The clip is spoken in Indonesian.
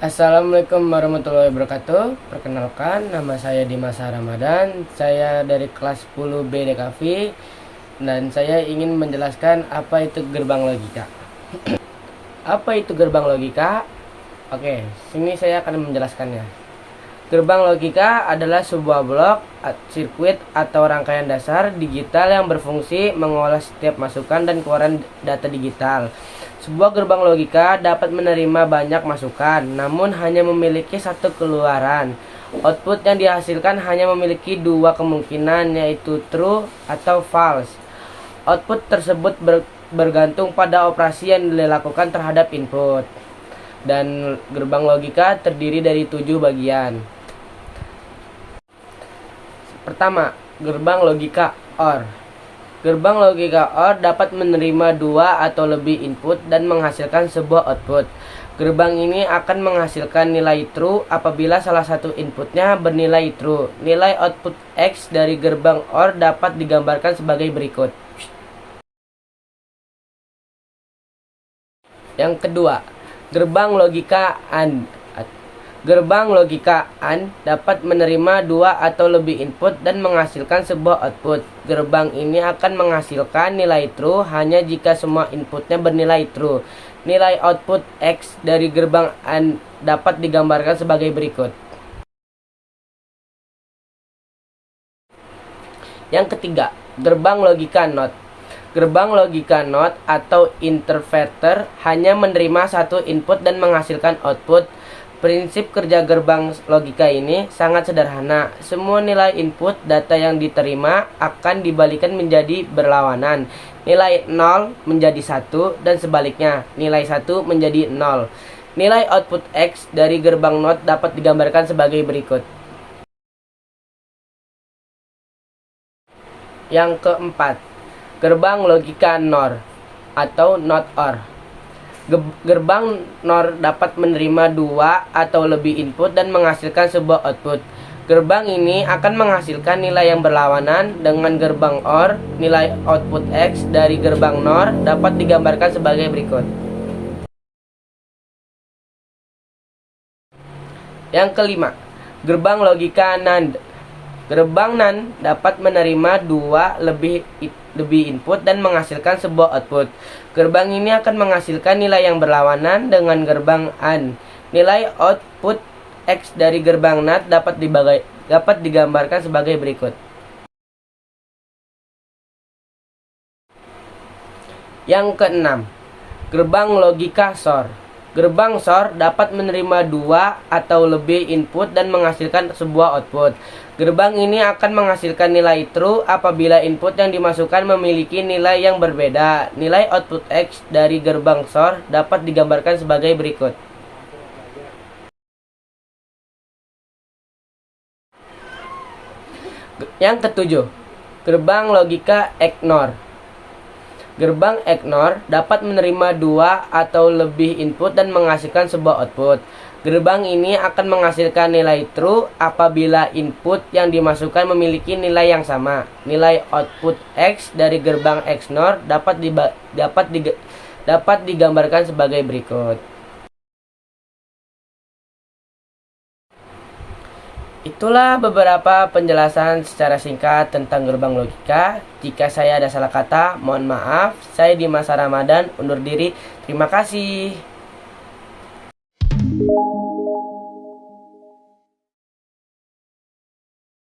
Assalamualaikum warahmatullahi wabarakatuh. Perkenalkan, nama saya Dimas Ramadan. Saya dari kelas 10 B DKV dan saya ingin menjelaskan apa itu gerbang logika. Apa itu gerbang logika? Oke, sini saya akan menjelaskannya. Gerbang logika adalah sebuah blok, sirkuit atau rangkaian dasar digital yang berfungsi mengolah setiap masukan dan keluaran data digital. Sebuah gerbang logika dapat menerima banyak masukan, namun hanya memiliki satu keluaran. Output yang dihasilkan hanya memiliki dua kemungkinan, yaitu true atau false. Output tersebut bergantung pada operasi yang dilakukan terhadap input. Dan gerbang logika terdiri dari 7 bagian. Pertama, gerbang logika OR. Gerbang logika OR dapat menerima dua atau lebih input dan menghasilkan sebuah output. Gerbang ini akan menghasilkan nilai true apabila salah satu inputnya bernilai true. Nilai output X dari gerbang OR dapat digambarkan sebagai berikut. Yang kedua, gerbang logika AND. Gerbang logika AND dapat menerima dua atau lebih input dan menghasilkan sebuah output. Gerbang ini akan menghasilkan nilai true hanya jika semua inputnya bernilai true. Nilai output X dari gerbang AND dapat digambarkan sebagai berikut. Yang ketiga, gerbang logika NOT. Gerbang logika NOT atau interpreter hanya menerima satu input dan menghasilkan output. Prinsip kerja gerbang logika ini sangat sederhana. Semua nilai input data yang diterima akan dibalikan menjadi berlawanan. Nilai 0 menjadi 1 dan sebaliknya, nilai 1 menjadi 0. Nilai output X dari gerbang NOT dapat digambarkan sebagai berikut. Yang keempat, gerbang logika NOR atau NOT OR. Gerbang NOR dapat menerima dua atau lebih input dan menghasilkan sebuah output. Gerbang ini akan menghasilkan nilai yang berlawanan dengan gerbang OR. Nilai output X dari gerbang NOR dapat digambarkan sebagai berikut. Yang kelima, gerbang logika NAND. Gerbang NAND dapat menerima dua lebih input dan menghasilkan sebuah output. Gerbang ini akan menghasilkan nilai yang berlawanan dengan gerbang AND. Nilai output X dari gerbang NAND dapat digambarkan sebagai berikut. Yang keenam, gerbang logika SOR. Gerbang SOR dapat menerima dua atau lebih input dan menghasilkan sebuah output. Gerbang ini akan menghasilkan nilai true apabila input yang dimasukkan memiliki nilai yang berbeda. Nilai output X dari gerbang SOR dapat digambarkan sebagai berikut. Yang ketujuh, gerbang logika EGNOR. Gerbang EGNOR dapat menerima dua atau lebih input dan menghasilkan sebuah output. Gerbang ini akan menghasilkan nilai true apabila input yang dimasukkan memiliki nilai yang sama. Nilai output X dari gerbang EGNOR dapat digambarkan sebagai berikut. Itulah beberapa penjelasan secara singkat tentang gerbang logika. Jika saya ada salah kata, mohon maaf. Saya Dimas Ramadan undur diri. Terima kasih.